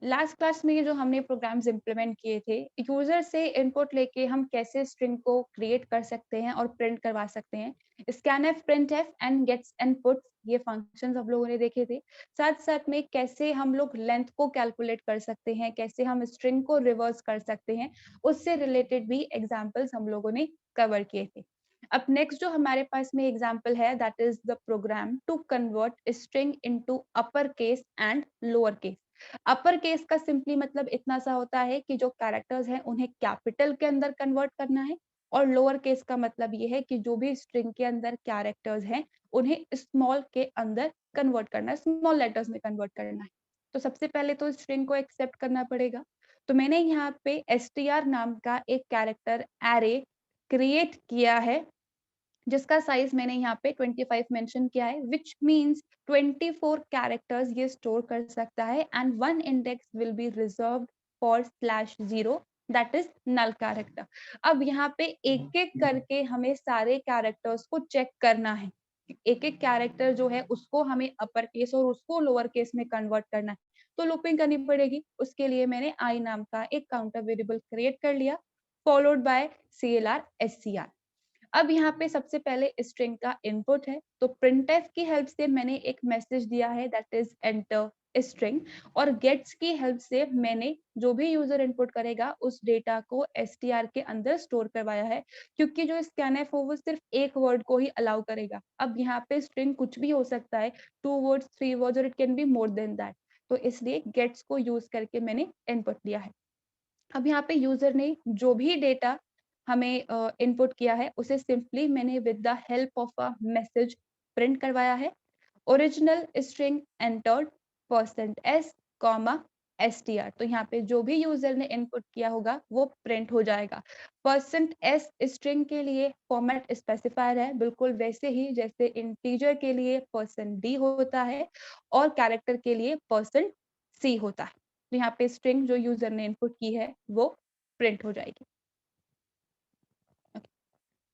Last class में ये जो हमने प्रोग्राम्स इम्प्लीमेंट किए थे, यूज़र से इनपुट लेके हम कैसे स्ट्रिंग को क्रिएट कर सकते हैं और प्रिंट करवा सकते हैं। Scanf, printf and gets and puts ये फंक्शंस हम लोगों ने देखे थे। साथ-साथ में कैसे हम लोग लेंथ को कैलकुलेट कर सकते हैं, कैसे हम स्ट्रिंग को रिवर्स कर सकते हैं, उससे रिलेटेड भी एग्ज़ाम्पल्स हम लोगों ने कवर किए थे। अब नेक्स्ट जो हमारे पास में एग्ज़ाम्पल है that is the program to convert string into upper case and lower case. Upper case का सिंपली मतलब इतना सा होता है कि जो कैरेक्टर्स हैं उन्हें कैपिटल के अंदर कन्वर्ट करना है और लोअर केस का मतलब ये है कि जो भी स्ट्रिंग के अंदर कैरेक्टर्स हैं उन्हें स्मॉल के अंदर कन्वर्ट करना है, स्मॉल लेटर्स में कन्वर्ट करना है। तो सबसे पहले तो स्ट्रिंग को एक्सेप्ट करना पड़ेगा। तो मैंने यहाँ पे str नाम का एक कैरेक्टर एरे क्रिएट किया है जिसका साइज मैंने यहाँ पे 25 मेंशन किया है व्हिच मीन्स 24 कैरेक्टर्स ये स्टोर कर सकता है and one index will be reserved for /0 that is null character. अब यहाँ पे एक-एक करके हमें सारे कैरेक्टर्स को चेक करना है। एक-एक कैरेक्टर जो है उसको हमें अपर केस और उसको लोअर केस में कन्वर्ट करना है। तो लूपिंग करनी पड़ेगी। उसके लिए मैंने आई नाम का एक काउंटर वेरिएबल क्रिएट कर लिया फॉलोड बाय CLR SCR। अब यहाँ पे सबसे पहले स्ट्रिंग का इनपुट है तो प्रिंटफ की हेल्प से मैंने एक मैसेज दिया है दैट इज एंटर स्ट्रिंग और गेट्स की हेल्प से मैंने जो भी यूजर इनपुट करेगा उस डेटा को str के अंदर स्टोर करवाया है क्योंकि जो स्कैनफ हो वो सिर्फ एक वर्ड को ही अलाउ करेगा। अब यहाँ पे स्ट्रिंग कुछ भी हो सकता है, 2 वर्ड्स, 3 वर्ड्स और it can be more than that. तो इसलिए गेट्स को यूज करके मैंने इनपुट दिया है। अब यहाँ पे यूजर ने जो भी डेटा हमें इनपुट किया है उसे सिंपली मैंने with the help of a message print करवाया है। Original string entered %s, str। तो यहाँ पे जो भी यूजर ने इनपुट किया होगा वो प्रिंट हो जाएगा। %s स्ट्रिंग के लिए फॉर्मेट स्पेसिफायर है बिल्कुल वैसे ही जैसे इंटीजर के लिए %d होता है और कैरेक्टर के लिए %c होता है। तो यहाँ पे स्ट्रिंग जो यूजर ने इनपुट की है वो प्रिंट हो जाएगी। ओके,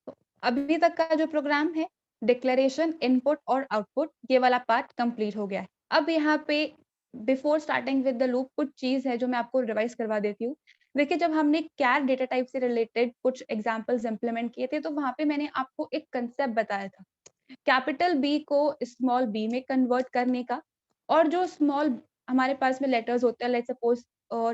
तो अभी तक का जो प्रोग्राम है डिक्लेरेशन, इनपुट और आउटपुट ये वाला पार्ट कंप्लीट हो गया है। अब यहाँ पे before starting with the loop कुछ चीज है जो मैं आपको रिवाइज करवा देती हूँ। देखिए जब हमने कैर डेटा टाइप से रिलेटेड कुछ एग्जांपल्स इंप्लीमेंट किए थे तो वहां पे मैंने आपको एक कंसेप्ट बताया था कैपिटल बी को स्मॉल बी में कन्वर्ट करने का और जो स्मॉल हमारे पास में लेटर्स होते हैं लेट्स सपोज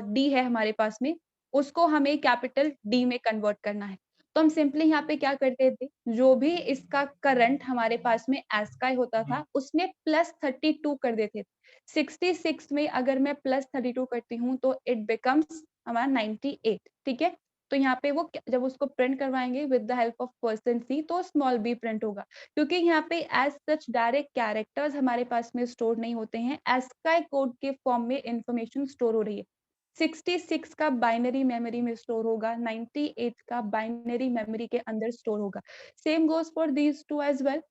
डी है हमारे पास में उसको हमें कैपिटल डी में कन्वर्ट करना है। तो हम सिंपली यहाँ पे क्या करते थे जो भी इसका करंट हमारे पास में एस्काई होता था उसमें +32 कर देते थे। 66 में अगर मैं +32 करती हूँ तो इट बिकम्स हमारा 98। ठीक है, तो यहाँ पे वो जब उसको प्रिंट करवाएंगे with the help of %c तो स्मॉल बी प्रिंट होगा क्योंकि यहाँ पे एज सच डायरेक्ट कैरेक्टर्स हमारे पास में स्टोर नहीं होते हैं, एस्काई कोड के फॉर्म में इंफॉर्मेशन स्टोर हो रही है। 66 का बाइनरी मेमोरी में स्टोर होगा, 98 का बाइनरी मेमोरी के अंदर स्टोर होगा। Same goes for these two as well.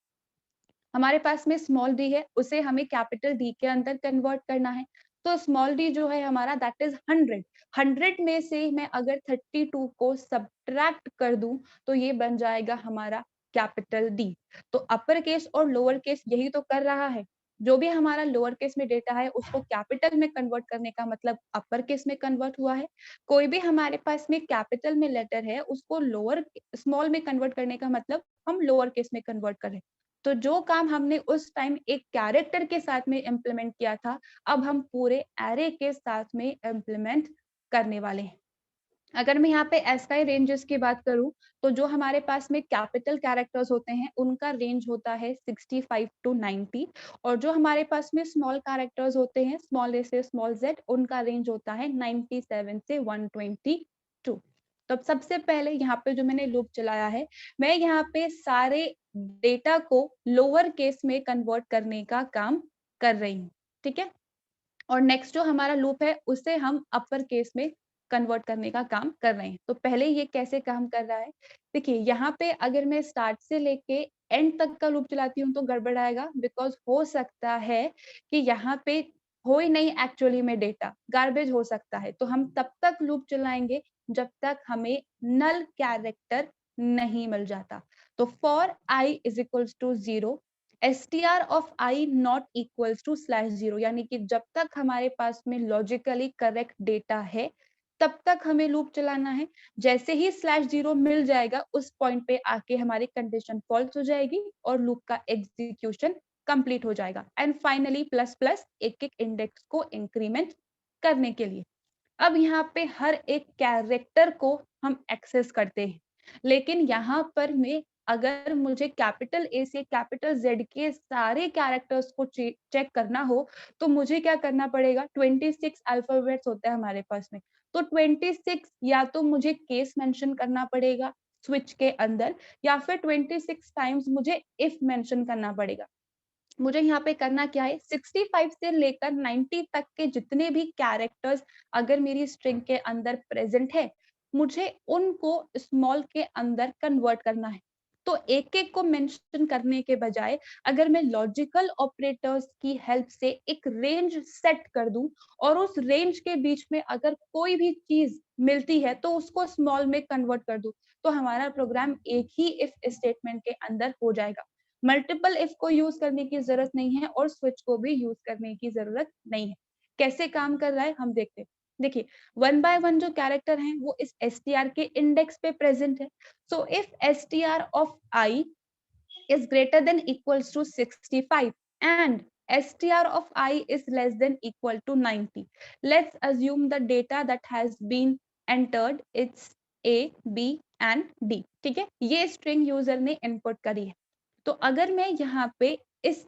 हमारे पास में स्मॉल डी है उसे हमें कैपिटल डी के अंदर कन्वर्ट करना है। तो स्मॉल डी जो है हमारा दैट इज 100। 100 में से मैं अगर 32 को सब्ट्रैक्ट कर दूं तो ये बन जाएगा हमारा कैपिटल डी। तो अपर केस और लोअर केस यही तो कर रहा है। जो भी हमारा लोअर केस में डेटा है उसको कैपिटल में कन्वर्ट करने का मतलब अपर केस में कन्वर्ट हुआ है। कोई भी हमारे पास में कैपिटल में लेटर है उसको लोअर स्मॉल में कन्वर्ट करने का मतलब हम लोअर केस में कन्वर्ट करें। तो जो काम हमने उस टाइम एक कैरेक्टर के साथ में इम्प्लीमेंट किया था अब हम पूरे एरे के साथ में इम्प्लीमेंट करने वाले हैं। अगर मैं यहाँ पे एस्काई रेंजेस की बात करूं तो जो हमारे पास में कैपिटल कैरेक्टर्स होते हैं उनका रेंज होता है 65 to 90 और जो हमारे पास में स्मॉल कैरेक्टर्स होते हैं स्मॉल ए से स्मॉल जेड उनका रेंज होता है 97 से 122। तो अब सबसे पहले यहाँ पे जो मैंने लूप चलाया है मैं यहाँ पे सारे डेटा को लोअर केस में कन्वर्ट करने का काम कर रही हूँ। ठीक है, और नेक्स्ट जो हमारा लूप है उसे हम अपर केस में कन्वर्ट करने का काम कर रहे हैं। तो पहले ये कैसे काम कर रहा है देखिए यहाँ पे अगर मैं स्टार्ट से लेके एंड तक का लूप चलाती हूँ तो गड़बड़ आएगा बिकॉज हो सकता है कि यहाँ पे हो ही नहीं एक्चुअली में डेटा गार्बेज हो सकता है। तो हम तब तक लूप चलाएंगे जब तक हमें नल कैरेक्टर नहीं मिल जाता। तो for i is equals to 0 str of i not equals to /0, यानी कि जब तक हमारे पास में लॉजिकली करेक्ट डेटा है तब तक हमें लूप चलाना है। जैसे ही /0 मिल जाएगा उस पॉइंट पे आके हमारी कंडीशन फॉल्स हो जाएगी और लूप का एग्जीक्यूशन कंप्लीट हो जाएगा। एंड फाइनली प्लस प्लस एक एक इंडेक्स को इंक्रीमेंट करने के लिए। अब यहाँ पे हर एक कैरेक्टर को हम एक्सेस करते हैं, लेकिन यहाँ पर मैं अगर मुझे कैपिटल ए से कैपिटल जेड के सारे कैरेक्टर्स को चेक करना हो तो मुझे क्या करना पड़ेगा, 26 अल्फाबेट्स होते हैं हमारे पास में, तो 26 या तो मुझे केस मेंशन करना पड़ेगा स्विच के अंदर, या फिर 26 टाइम्स मुझे इफ मेंशन करना पड़ेगा। मुझे यहाँ पे करना क्या है, 65 से लेकर 90 तक के जितने भी कैरेक्टर्स अगर मेरी स्ट्रिंग के अंदर प्रेजेंट है, मुझे उनको स्मॉल के अंदर कन्वर्ट करना है। तो एक एक को मेंशन करने के बजाय अगर मैं लॉजिकल ऑपरेटर्स की हेल्प से एक रेंज सेट कर दूं और उस रेंज के बीच में अगर कोई भी चीज मिलती है तो उसको स्मॉल में कन्वर्ट कर दूं, तो हमारा प्रोग्राम एक ही इफ स्टेटमेंट के अंदर हो जाएगा। मल्टीपल इफ को यूज करने की जरूरत नहीं है और स्विच को भी यूज करने की जरूरत नहीं है। कैसे काम कर रहा है हम देखते हैं। देखिए, वन बाय वन जो कैरेक्टर हैं वो इस str के इंडेक्स पे प्रेजेंट है। So if str of i is greater than equals to 65 and str of I is less than equal to 90. Let's assume the data that has been entered it's A, B and D. ठीक है, ये string user ने input करी है। तो अगर मैं यहाँ पे इस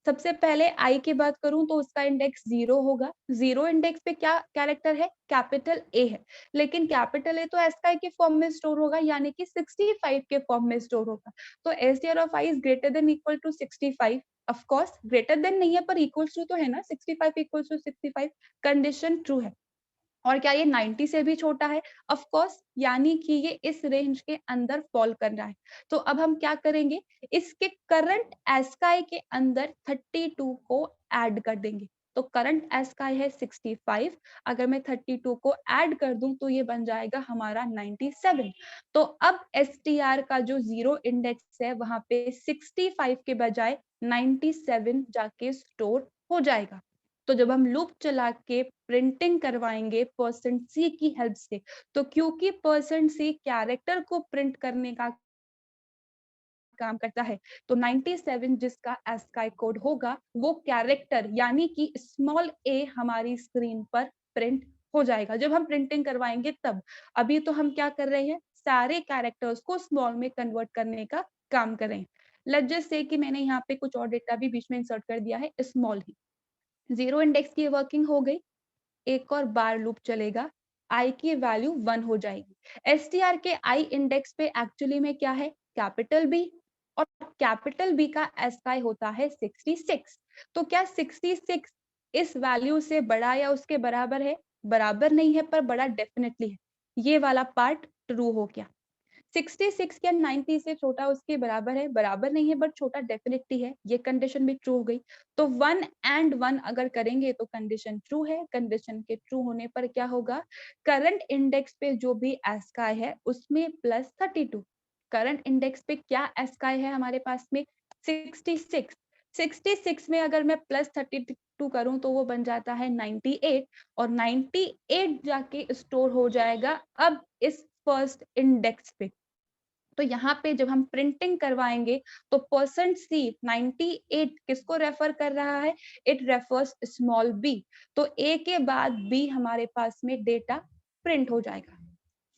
सबसे पहले आई की बात करूं तो उसका इंडेक्स 0 होगा। 0 इंडेक्स पे क्या कैरेक्टर है, कैपिटल ए है, लेकिन कैपिटल ए तो एसकाई के फॉर्म में स्टोर होगा, यानी कि 65 के फॉर्म में स्टोर होगा। तो STR of I is greater than equal to 65। Of course greater than नहीं है पर इक्वल्स टू तो है ना, 65 इक्वल्स टू 65, कंडीशन ट्रू है। और क्या ये 90 से भी छोटा है, ऑफ कोर्स, यानी कि ये इस रेंज के अंदर फॉल कर रहा है। तो अब हम क्या करेंगे, इसके करंट एस्काई के अंदर 32 को ऐड कर देंगे। तो करंट एस्काई है 65, अगर मैं 32 को ऐड कर दूं तो ये बन जाएगा हमारा 97। तो अब एसटीआर का जो 0 इंडेक्स है वहां पे 65 के बजाय 97 जाके स्टोर हो जाएगा। तो जब हम लूप चला के प्रिंटिंग करवाएंगे %c की हेल्प से, तो क्योंकि %c कैरेक्टर को प्रिंट करने का काम करता है, तो 97 जिसका ASCII कोड होगा वो कैरेक्टर यानी कि स्मॉल a हमारी स्क्रीन पर प्रिंट हो जाएगा जब हम प्रिंटिंग करवाएंगे तब। अभी तो हम क्या कर रहे हैं, सारे कैरेक्टर्स को स्मॉल में कन्वर्ट करने का काम कर रहे हैं। लेट्स जस्ट से कि मैंने यहाँ पे कुछ और डेटा भी बीच में इंसर्ट कर दिया है, स्मॉल ही। 0 इंडेक्स की वर्किंग हो गई, एक और बार लूप चलेगा, आई की वैल्यू 1 हो जाएगी। एसटीआर के आई इंडेक्स पे एक्चुअली में क्या है, कैपिटल बी, और कैपिटल बी का एसकाई होता है 66। तो क्या 66 इस वैल्यू से बड़ा या उसके बराबर है, बराबर नहीं है पर बड़ा डेफिनेटली है। ये वाला पार्ट ट्रू हो गया। 66 क्या 90 से छोटा उसके बराबर है, बराबर नहीं है बट छोटा डेफिनेटली है, ये कंडीशन भी ट्रू हो गई। तो 1 एंड 1 अगर करेंगे तो कंडीशन ट्रू है। कंडीशन के ट्रू होने पर क्या होगा, करंट इंडेक्स पे जो भी एस्काई है उसमें प्लस 32। करंट इंडेक्स पे क्या एस्काई है हमारे पास में, 66। 66 में अगर मैं प्लस 32 करूं तो वो बन जाता है 98, और 98 जाके स्टोर हो जाएगा अब इस फर्स्ट इंडेक्स पे। तो यहाँ पे जब हम प्रिंटिंग करवाएंगे तो %c 98 किसको रेफर कर रहा है, इट रेफर्स स्मॉल b। तो a के बाद b हमारे पास में डेटा प्रिंट हो जाएगा।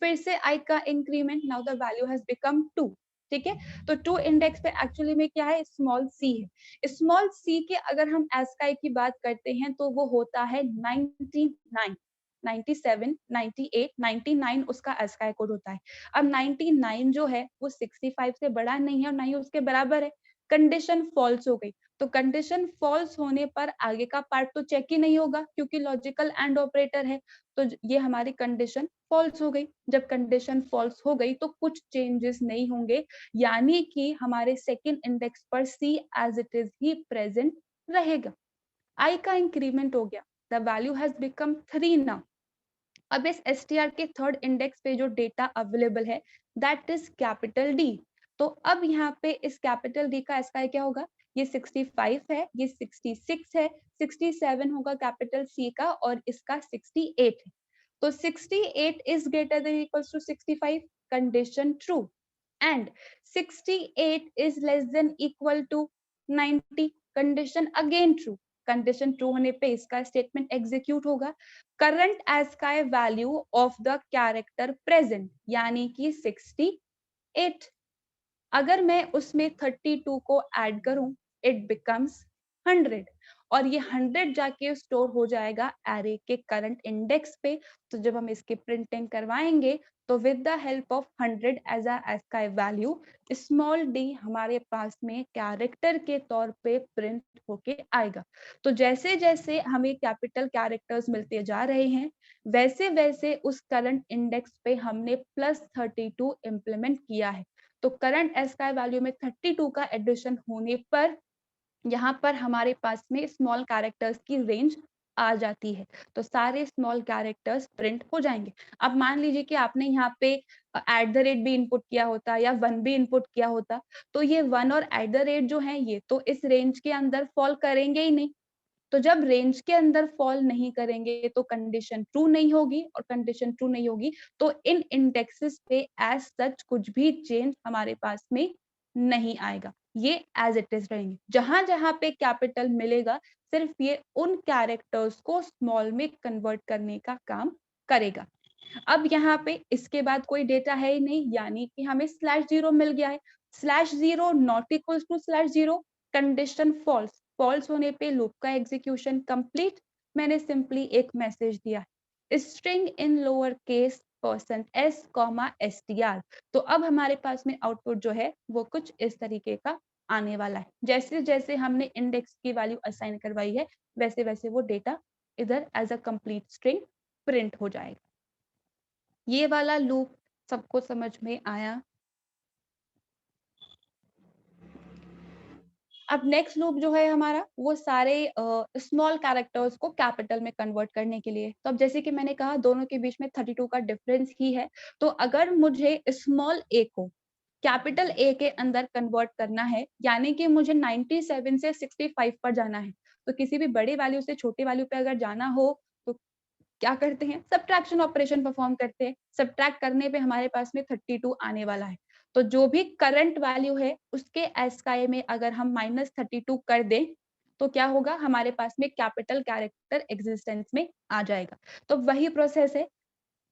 फिर से i का increment, now the value has become 2। ठीक है, तो 2 इंडेक्स पे एक्चुअली में क्या है, स्मॉल c है। स्मॉल c के अगर हम एस्काई की बात करते हैं तो वो होता है 99, 97, 98, 99 उसका एस्काई कोड होता है। अब 99 जो है वो 65 से बड़ा नहीं है और ना ही उसके बराबर है। कंडीशन फॉल्स हो गई, तो कंडीशन फॉल्स होने पर आगे का पार्ट तो चेक ही नहीं होगा क्योंकि लॉजिकल एंड ऑपरेटर है। तो ये हमारी कंडीशन फॉल्स हो गई। जब कंडीशन फॉल्स हो गई तो कुछ चेंजेस नहीं होंगे, यानी कि हमारे सेकंड इंडेक्स पर सी एज इट इज ही प्रेजेंट रहेगा। आई का इंक्रीमेंट हो गया, the value has become 3 now. अब इस एसटीआर के थर्ड इंडेक्स पे जो डेटा अवेलेबल है दैट इज कैपिटल डी। तो अब यहाँ पे इस कैपिटल डी का एस्काई क्या होगा, ये 65 है, ये 66 है, 67 होगा कैपिटल C का और इसका 68 है। तो 68 is greater than equals to 65, condition true, and 68 is less than equal to 90, condition again true। Condition true होने पे इसका स्टेटमेंट एग्जीक्यूट होगा। Current ASCII value of the character present यानी कि 68, अगर मैं उसमें 32 को ऐड करूं इट बिकम्स 100 और ये 100 जाके स्टोर हो जाएगा एरे के करंट इंडेक्स पे। तो जब हम इसकी प्रिंटिंग करवाएंगे तो with the help of 100 as a ASCII value small d हमारे पास में कैरेक्टर के तौर पे प्रिंट होके आएगा। तो जैसे जैसे हमें कैपिटल कैरेक्टर्स मिलते जा रहे हैं वैसे वैसे उस करंट इंडेक्स पे हमने +32 इम्प्लीमेंट किया है। तो करंट ASCII वैल्यू में 32 का एडिशन होने पर यहाँ पर हमारे पास में स्मॉल कैरेक्टर्स की रेंज आ जाती है। तो सारे स्मॉल कैरेक्टर्स प्रिंट हो जाएंगे। अब मान लीजिए कि आपने यहाँ पे @ भी इनपुट किया होता या 1 भी इनपुट किया होता, तो ये 1 और @ जो है ये तो इस रेंज के अंदर फॉल करेंगे ही नहीं। तो जब रेंज के अंदर फॉल नहीं करेंगे तो कंडीशन ट्रू नहीं होगी और कंडीशन ट्रू नहीं होगी तो इन इंडेक्सेस पे एज सच कुछ भी चेंज हमारे पास में नहीं आएगा, ये एज इट इज रहेंगे। जहां जहां पे कैपिटल मिलेगा सिर्फ ये उन कैरेक्टर्स को स्मॉल में कन्वर्ट करने का काम करेगा। अब यहाँ पे इसके बाद कोई डेटा है ही नहीं यानी कि हमें /0 मिल गया है। /0 not equals to /0, condition false, false होने पे लूप का एग्जीक्यूशन कंप्लीट। मैंने सिंपली एक मैसेज दिया string in lower case %s, str। तो अब हमारे पास में आउटपुट जो है वो कुछ इस तरीके का आने वाला है। जैसे जैसे हमने इंडेक्स की वैल्यू असाइन करवाई है वैसे वैसे वो डेटा इधर as a complete string print हो जाएगा। ये वाला लूप सबको समझ में आया? अब नेक्स्ट लूप जो है हमारा वो सारे स्मॉल कैरेक्टर्स को कैपिटल में कन्वर्ट करने के लिए। तो अब जैसे कि मैंने कहा दोनों के बीच में 32 का डिफरेंस ही है। तो अगर मुझे स्मॉल a को कैपिटल A के अंदर कन्वर्ट करना है यानी कि मुझे 97 से 65 पर जाना है। तो किसी भी बड़ी वैल्यू से छोटी वैल्यू पे अगर जाना हो तो क्या करते हैं, सब्ट्रैक्शन ऑपरेशन परफॉर्म करते हैं। सब्ट्रैक्ट करने पे हमारे पास में 32 आने वाला है। तो जो भी करंट वैल्यू है उसके ASCII में अगर हम -32 कर दें तो क्या होगा, हमारे पास में कैपिटल कैरेक्टर एग्जिस्टेंस में आ जाएगा। तो वही प्रोसेस है,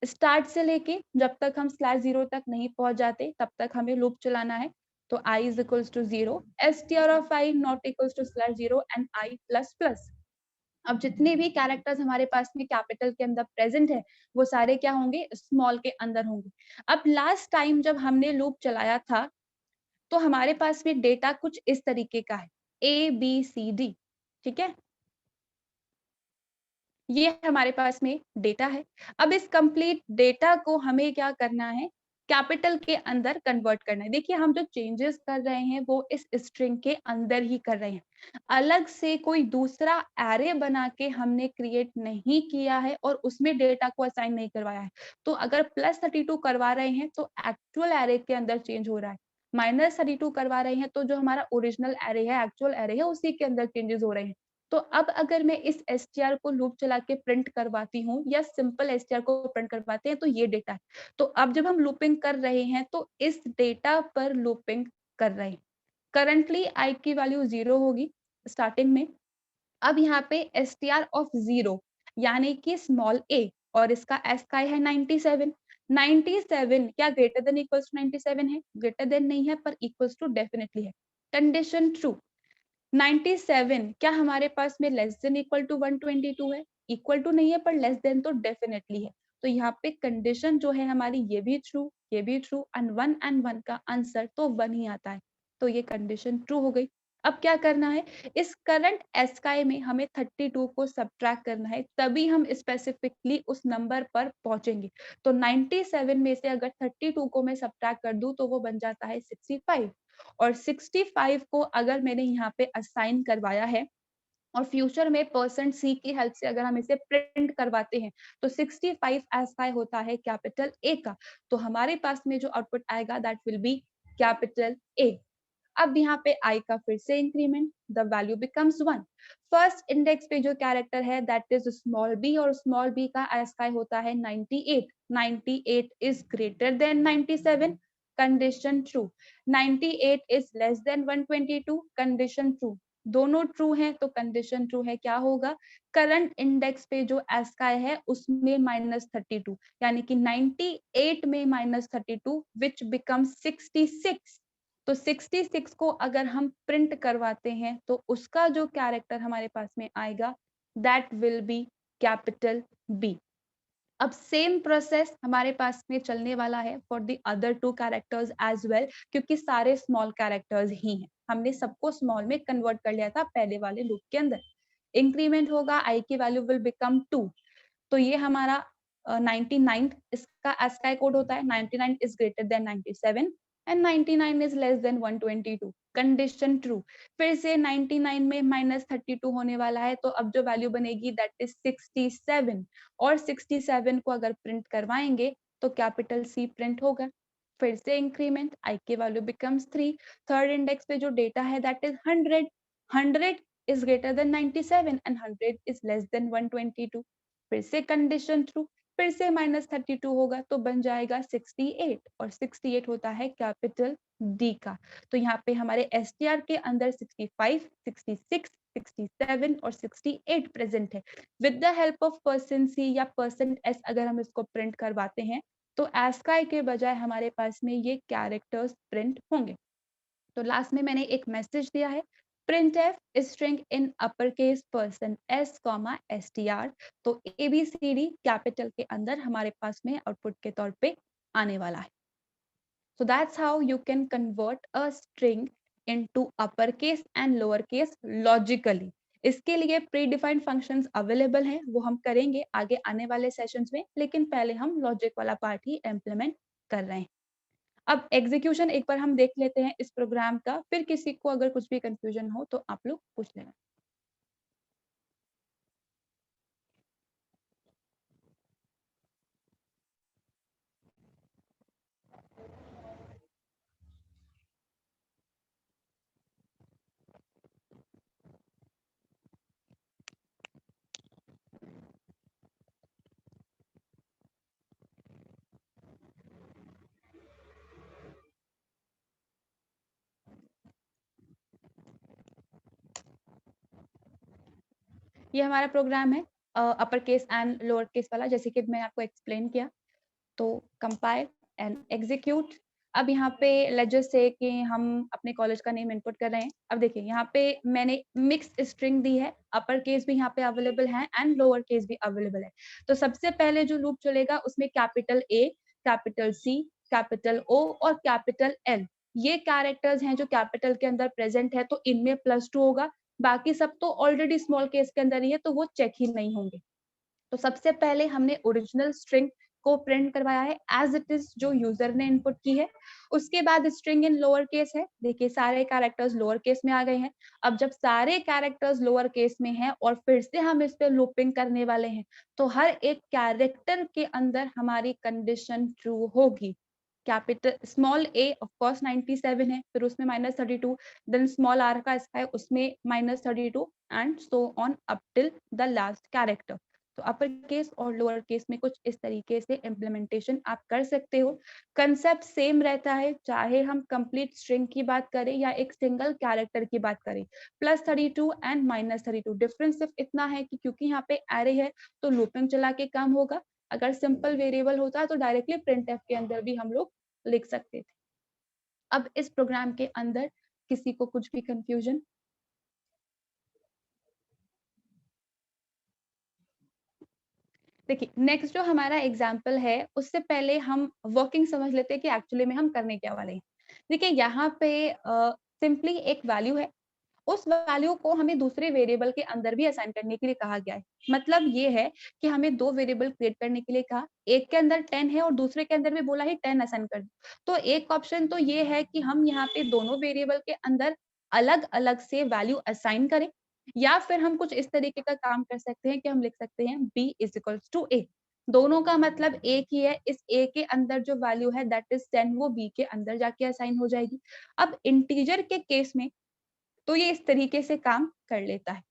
स्टार्ट से लेके जब तक हम /0 तक नहीं पहुंच जाते तब तक हमें लूप चलाना है। तो i is equals to 0, str of i not equals to /0 and i plus plus। अब जितने भी कैरेक्टर्स हमारे पास में कैपिटल के अंदर प्रेजेंट है वो सारे क्या होंगे, स्मॉल के अंदर होंगे। अब लास्ट टाइम जब हमने लूप चलाया था तो हमारे पास में डेटा कुछ इस तरीके का है ABCD, ठीक है, ये हमारे पास में डेटा है। अब इस कंप्लीट डेटा को हमें क्या करना है, कैपिटल के अंदर कन्वर्ट करना है। देखिए हम जो चेंजेस कर रहे हैं वो इस स्ट्रिंग के अंदर ही कर रहे हैं। अलग से कोई दूसरा एरे बना के हमने क्रिएट नहीं किया है और उसमें डेटा को असाइन नहीं करवाया है। तो अगर +32 करवा रहे हैं तो एक्चुअल एरे के अंदर चेंज हो रहा है, -32 करवा रहे हैं तो जो हमारा ओरिजिनल एरे है, एक्चुअल एरे है, उसी के अंदर चेंजेस हो रहे हैं। तो अब अगर मैं इस str को लूप चला के प्रिंट करवाती हूँ या सिंपल str को प्रिंट करवाते हैं तो ये डेटा है। तो अब जब हम लूपिंग कर रहे हैं तो इस डेटा पर लूपिंग कर रहे हैं। करंटली i की वैल्यू 0 होगी स्टार्टिंग में। अब यहाँ पे str ऑफ 0 यानी कि स्मॉल a और इसका ASCII है 97। 97 क्या ग्रेटर देन इक्वल्स टू 97 है? ग्रेटर देन नहीं है पर इक्वल्स टू डेफिनेटली है। Condition true. 97 क्या हमारे पास में लेस देन इक्वल टू 122 है? इक्वल टू नहीं है पर लेस देन तो डेफिनेटली है। तो यहाँ पे कंडीशन जो है हमारी ये भी ट्रू, ये भी ट्रू एंड 1 का आंसर तो 1 ही आता है। तो ये कंडीशन ट्रू हो गई। अब क्या करना है, इस करंट ASCII में हमें 32 को सब्ट्रैक्ट करना है तभी हम स्पेसिफिकली उस नंबर पर पहुंचेंगे। तो 97 में से अगर 32 को मैं सब्ट्रैक्ट कर दूं तो वो बन जाता है 65 और 65 को अगर मैंने यहाँ पे असाइन करवाया है और फ्यूचर में %c की हेल्प से अगर हम इसे प्रिंट करवाते हैं तो 65 ASCII होता है कैपिटल A का। तो हमारे पास में जो आउटपुट आएगा that will be capital A। अब यहाँ पे i का फिर से increment, the value becomes 1। First index पे जो कैरेक्टर है दैट इज स्मॉल b, और स्मॉल b का ASCII होता है 98। 98 is greater then 97, condition true. 98 is less than 122, condition true. दोनों ट्रू हैं तो कंडीशन ट्रू है, क्या होगा, करंट इंडेक्स पे जो ASCII है उसमें -32, यानी कि 98 में -32 विच बिकम 66। तो 66 को अगर हम प्रिंट करवाते हैं तो उसका जो कैरेक्टर हमारे पास में आएगा that will be capital B। अब सेम प्रोसेस हमारे पास में चलने वाला है for the other two characters as well, क्योंकि सारे स्मॉल कैरेक्टर्स ही हैं, हमने सबको स्मॉल में कन्वर्ट कर लिया था पहले वाले लूप के अंदर। इंक्रीमेंट होगा, i की वैल्यू विल बिकम 2, तो ये हमारा 99 इसका ASCII कोड होता है, 99 is greater then 97 and 99 is less than 122, condition true. फिर से 99 में -32 होने वाला है, तो अब जो वैल्यू बनेगी दैट इज 67, और 67 को अगर प्रिंट करवाएंगे तो कैपिटल C प्रिंट होगा। फिर से इंक्रीमेंट, i की वैल्यू बिकम्स 3। थर्ड इंडेक्स पे जो डेटा है that is 100। 100 is greater than 97 and 100 is less than 122। फिर से कंडीशन ट्रू, फिर से -32 होगा तो बन जाएगा 68, और 68 होता है कैपिटल D का। तो यहाँ पे हमारे STR के अंदर 65, 66, 67 और 68 प्रेजेंट है। With the help of %C या %S अगर हम इसको प्रिंट करवाते हैं तो ASCII के बजाय हमारे पास में ये कैरेक्टर्स प्रिंट होंगे। तो लास्ट में मैंने एक मैसेज दिया है, printf string in uppercase %S, str। तो ABCD कैपिटल के अंदर हमारे पास में आउटपुट के तौर पे आने वाला है। So that's how you can convert a string into uppercase and lowercase logically। इसके लिए प्री डिफाइंड फंक्शंस अवेलेबल हैं, वो हम करेंगे आगे आने वाले सेशंस में, लेकिन पहले हम लॉजिक वाला पार्ट ही इम्प्लीमेंट कर रहे हैं। अब एग्जीक्यूशन एक बार हम देख लेते हैं इस प्रोग्राम का, फिर किसी को अगर कुछ भी कंफ्यूजन हो तो आप लोग पूछ लेना। ये हमारा प्रोग्राम है अपर केस एंड लोअर केस वाला, जैसे कि मैंने आपको एक्सप्लेन किया। तो कंपाइल एंड एग्जीक्यूट। अब यहाँ पे लेट्स जस्ट से कि हम अपने कॉलेज का नेम इनपुट कर रहे हैं। अब देखिए यहाँ पे मैंने मिक्स स्ट्रिंग दी है, अपर केस भी यहाँ पे अवेलेबल है एंड लोअर केस भी अवेलेबल है। तो सबसे पहले जो लूप चलेगा उसमें capital A, capital C, capital O और कैपिटल L, ये कैरेक्टर्स हैं जो कैपिटल के अंदर प्रेजेंट है, तो इनमें +2 होगा। बाकी सब तो ऑलरेडी स्मॉल केस के अंदर ही है, तो वो चेक ही नहीं होंगे। तो सबसे पहले हमने ओरिजिनल स्ट्रिंग को प्रिंट करवाया है एज इट इज जो यूजर ने इनपुट की है। उसके बाद स्ट्रिंग इन लोअर केस है, देखिए सारे कैरेक्टर्स लोअर केस में आ गए हैं। अब जब सारे कैरेक्टर्स लोअर केस में हैं और फिर से हम इस पे लूपिंग करने वाले हैं, तो हर एक कैरेक्टर के अंदर हमारी कंडीशन ट्रू होगी। Capital small a of course 97 है, फिर उसमें -32, देन स्मॉल r का स्काई उसमें -32 and so on up till the last character. तो अपर केस और लोअर केस में कुछ इस तरीके से इम्प्लीमेंटेशन आप कर सकते हो। कंसेप्ट सेम रहता है, चाहे हम कंप्लीट स्ट्रिंग की बात करें या एक सिंगल कैरेक्टर की बात करें। +32 एंड -32, डिफरेंस सिर्फ इतना है कि क्योंकि यहाँ पे एरे है तो लूपिंग चला के काम होगा। अगर सिंपल वेरिएबल होता तो डायरेक्टली प्रिंटफ के अंदर भी हम लोग लिख सकते थे। अब इस प्रोग्राम के अंदर किसी को कुछ भी कंफ्यूजन? देखिए नेक्स्ट जो हमारा एग्जाम्पल है उससे पहले हम वर्किंग समझ लेते हैं कि एक्चुअली में हम करने क्या वाले हैं। देखिए यहाँ पे सिंपली एक वैल्यू है, उस वैल्यू को हमें दूसरे वेरिएबल के अंदर भी असाइन करने के लिए कहा गया है। मतलब ये है कि हमें दो वेरिएबल क्रिएट करने के लिए कहा, एक के अंदर 10 है और दूसरे के अंदर भी बोला है 10 असाइन कर दो। तो एक ऑप्शन तो ये है कि हम यहाँ पे दोनों वेरिएबल के अंदर अलग अलग से वैल्यू असाइन करें, या फिर हम कुछ इस तरीके का काम कर सकते हैं कि हम लिख सकते हैं b is equals to a। दोनों का मतलब एक ही है, इस A के अंदर जो वैल्यू है दैट इज 10 वो B के अंदर जाके असाइन हो जाएगी। अब इंटीजर के केस में तो ये इस तरीके से काम कर लेता है,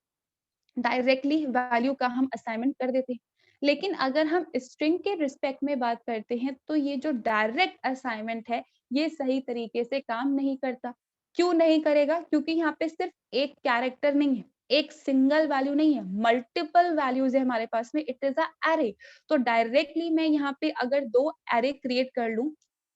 डायरेक्टली वैल्यू का हम असाइनमेंट कर देते हैं। लेकिन अगर हम स्ट्रिंग के रिस्पेक्ट में बात करते हैं तो ये जो डायरेक्ट असाइनमेंट है ये सही तरीके से काम नहीं करता। क्यों नहीं करेगा? क्योंकि यहाँ पे सिर्फ एक कैरेक्टर नहीं है, एक सिंगल वैल्यू नहीं है, मल्टीपल वैल्यूज है हमारे पास में, इट इज अ एरे। तो डायरेक्टली मैं यहाँ पे अगर दो एरे क्रिएट कर लूं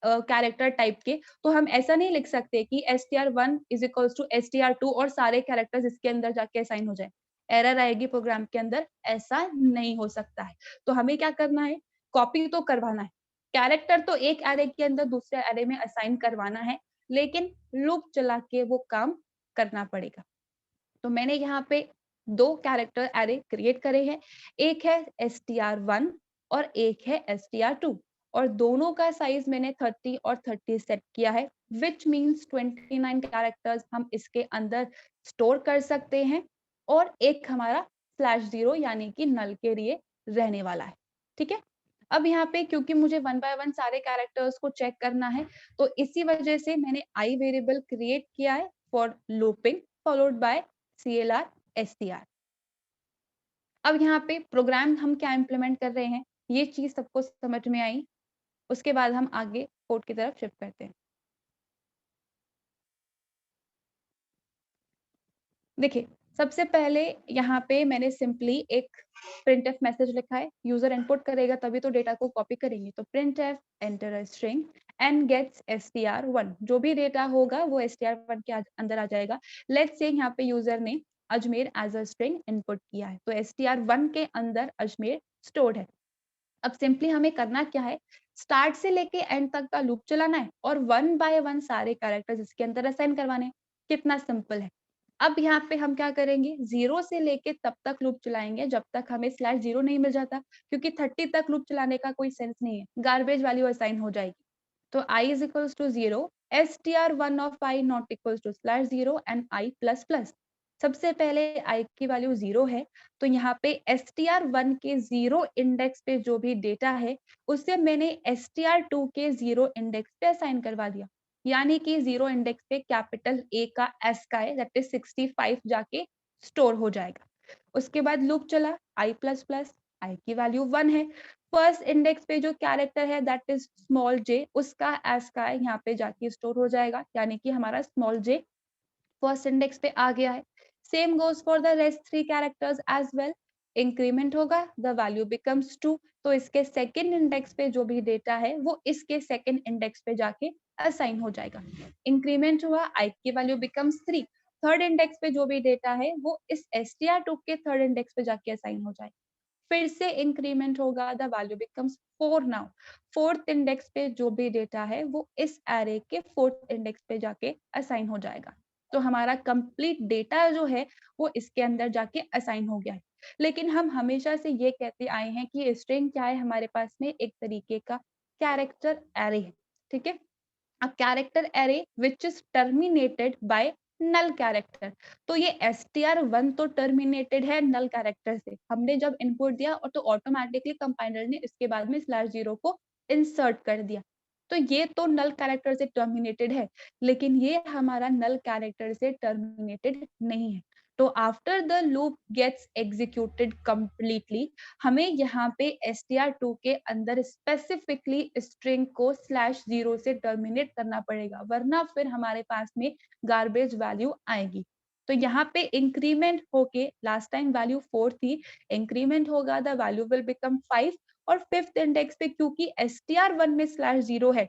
कैरेक्टर टाइप के, तो हम ऐसा नहीं लिख सकते कि str1 is equals to str2 और सारे कैरेक्टर्स इसके अंदर जाके असाइन हो जाए, एरर आएगी प्रोग्राम के अंदर, ऐसा नहीं हो सकता है। तो हमें क्या करना है? कॉपी तो करवाना है, कैरेक्टर तो एक एरे के अंदर दूसरे एरे में असाइन करवाना है, लेकिन लूप चला के वो काम करना पड़ेगा। तो मैंने यहाँ पे दो कैरेक्टर एरे क्रिएट करे हैं, एक है str1 और एक है str2, और दोनों का साइज मैंने 30 और 30 सेट किया है, विच मीन्स 29 कैरेक्टर्स हम इसके अंदर स्टोर कर सकते हैं, और एक हमारा /0 यानी कि नल के लिए रहने वाला है। ठीक है, अब यहाँ पे क्योंकि मुझे वन बाय वन सारे कैरेक्टर्स को चेक करना है, तो इसी वजह से मैंने आई वेरिएबल क्रिएट किया है for looping followed by CLR STR। अब यहाँ पे प्रोग्राम हम क्या इम्प्लीमेंट कर रहे हैं, ये चीज सबको समझ में आई। उसके बाद हम आगे कोड की तरफ शिफ्ट करते हैं। देखिए, सबसे पहले यहाँ पे मैंने सिंपली एक printf मैसेज लिखा है, यूजर इनपुट करेगा तभी तो डेटा को कॉपी करेंगे। तो printf enter a string and gets str1, जो भी डेटा होगा वो str1 के अंदर आ जाएगा। लेट्स से यहाँ पे यूजर ने Ajmer as a string input किया है, तो str1 के अंदर अजमेर स्टोर्ड है। अब सिंपली हमें करना क्या है, स्टार्ट से लेके एंड तक का लूप चलाना है और वन बाय वन सारे कैरेक्टर्स इसके अंदर असाइन करवाने हैं। कितना सिंपल है। अब यहाँ पे हम क्या करेंगे, 0 से लेके तब तक लूप चलाएंगे जब तक हमें /0 नहीं मिल जाता, क्योंकि 30 तक लूप चलाने का कोई सेंस नहीं है, गार्बेज वैल्यू असाइन हो जाएगी। तो i is equals to 0, str1 of I not equals to /0 and I plus plus। सबसे पहले i की वैल्यू 0 है, तो यहाँ पे str1 के 0 इंडेक्स पे जो भी डेटा है उसे मैंने str2 के 0 इंडेक्स पे असाइन करवा दिया, यानी कि 0 इंडेक्स पे कैपिटल A का S का है, दैट इज 65 जाके स्टोर हो जाएगा। उसके बाद लूप चला i प्लस प्लस, i की वैल्यू 1 है, फर्स्ट इंडेक्स पे जो कैरेक्टर है दैट इज स्मॉल j, उसका एस का है यहाँ पे जाके स्टोर हो जाएगा, यानी कि हमारा स्मॉल j फर्स्ट इंडेक्स पे आ गया है। Same goes for the rest 3 characters as well. Increment होगा, द वैल्यू बिकम्स 2, तो इसके सेकंड इंडेक्स पे जो भी डेटा है वो इसके सेकंड इंडेक्स पे जाके असाइन हो जाएगा। इंक्रीमेंट हुआ, i की वैल्यू बिकम्स 3, थर्ड इंडेक्स पे जो भी डेटा है वो इस str2 के थर्ड इंडेक्स पे जाके असाइन हो जाएगा। फिर से इंक्रीमेंट होगा, the value becomes 4 now, fourth index पे जो भी डेटा है वो इस एरे के फोर्थ इंडेक्स पे जाके असाइन हो जाएगा। तो हमारा कंप्लीट डेटा जो है वो इसके अंदर जाके असाइन हो गया है। लेकिन हम हमेशा से ये कहते आए हैं कि स्ट्रिंग क्या है, हमारे पास में एक तरीके का कैरेक्टर एरे है। ठीक है, a character array which is terminated by null character। तो ये str1 तो टर्मिनेटेड है null कैरेक्टर से, हमने जब इनपुट दिया और तो ऑटोमेटिकली कंपाइलर ने इसके बाद में /0 को इंसर्ट कर दिया, तो ये तो नल कैरेक्टर से टर्मिनेटेड है, लेकिन ये हमारा नल कैरेक्टर से टर्मिनेटेड नहीं है। तो after the loop gets executed completely, हमें यहाँ पे str2 के अंदर स्पेसिफिकली स्ट्रिंग को /0 से टर्मिनेट करना पड़ेगा, वरना फिर हमारे पास में गार्बेज वैल्यू आएगी। तो यहाँ पे इंक्रीमेंट होके, लास्ट टाइम वैल्यू 4 थी, इंक्रीमेंट होगा, द वैल्यू विल बिकम 5, और फिफ्थ इंडेक्स पे क्योंकि str1 में /0 है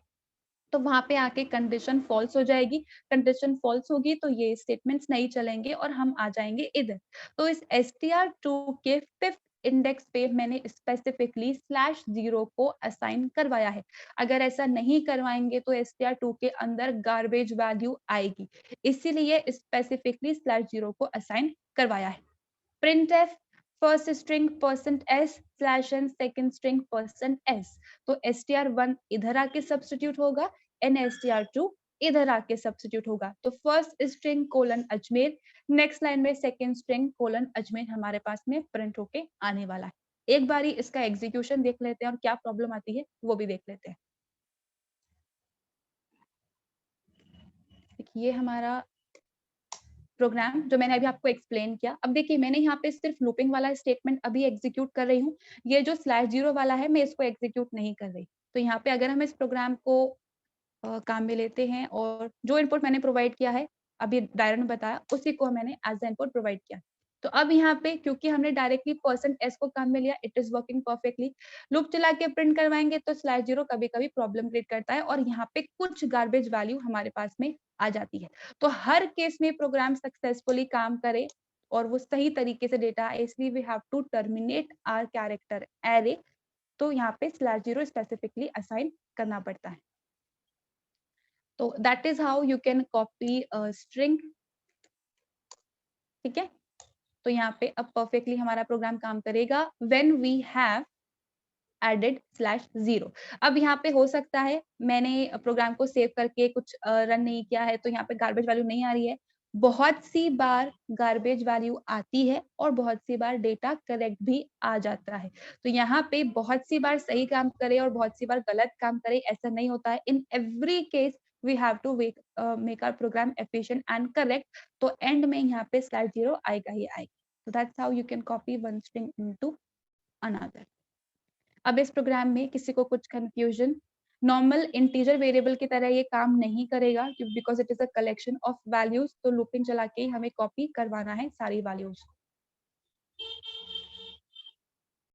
तो वहां पे आके कंडीशन फॉल्स हो जाएगी। कंडीशन फॉल्स होगी तो ये स्टेटमेंट्स नहीं चलेंगे और हम आ जाएंगे इधर। तो इस str2 के फिफ्थ इंडेक्स पे मैंने स्पेसिफिकली /0 को असाइन करवाया है। अगर ऐसा नहीं करवाएंगे तो str2 के अंदर गार्बेज वैल्यू आएगी, इसीलिए स्पेसिफिकली /0 को असाइन करवाया है। printf first string %s /n second string %s। तो str1 इधर आके सब्स्टिट्यूट होगा, str2 इधर आके सब्स्टिट्यूट होगा। तो first string colon Ajmer, next line में सेकंड स्ट्रिंग कोलन अजमेर हमारे पास में प्रिंट होके आने वाला है। एक बारी इसका एग्जीक्यूशन देख लेते हैं और क्या प्रॉब्लम आती है वो भी देख लेते हैं। देखिए, ये हमारा प्रोग्राम जो मैंने अभी आपको एक्सप्लेन किया। अब देखिए, मैंने यहाँ पे सिर्फ लूपिंग वाला स्टेटमेंट अभी एग्जीक्यूट कर रही हूँ। ये जो /0 वाला है, मैं इसको एग्जीक्यूट नहीं कर रही। तो यहाँ पे अगर हम इस प्रोग्राम को काम में लेते हैं और जो इनपुट मैंने प्रोवाइड किया है, अभी डायरन ने बताया, उसी को मैंने एज़ द इनपुट प्रोवाइड किया। तो अब यहाँ पे क्योंकि हमने डायरेक्टली %s को काम में लिया, it is working perfectly. Loop चला के प्रिंट करवाएँगे तो /0 कभी-कभी प्रॉब्लम क्रिएट करता है और यहाँ पे कुछ गार्बेज वैल्यू हमारे पास में आ जाती है। तो हर केस में प्रोग्राम सक्सेसफुली काम करे और वो सही तरीके से डेटा आए, इसलिए we have to terminate our character array. तो यहाँ पे /0 स्पेसिफिकली असाइन करना पड़ता है। तो that is how you can copy string. ठीक है, तो यहाँ पे अब परफेक्टली हमारा प्रोग्राम काम करेगा व्हेन वी हैव एडेड /0। अब यहाँ पे हो सकता है मैंने प्रोग्राम को सेव करके कुछ रन नहीं किया है, तो यहाँ पे गार्बेज वैल्यू नहीं आ रही है। बहुत सी बार गार्बेज वैल्यू आती है और बहुत सी बार डेटा करेक्ट भी आ जाता है। तो यहाँ पे बहुत सी बार सही काम करे और बहुत सी बार गलत काम करे, ऐसा नहीं होता है। In every case we have to make our program efficient and correct. तो एंड में यहाँ पे /0 आएगा ही आएगा। So that's how you can copy one string into another. अब इस प्रोग्राम में किसी को कुछ कंफ्यूजन, नॉर्मल इंटीजर वेरिएबल की तरह ये काम नहीं करेगा because it is a collection of values. तो लूपिंग चला के ही हमें कॉपी करवाना है सारी वैल्यूज़।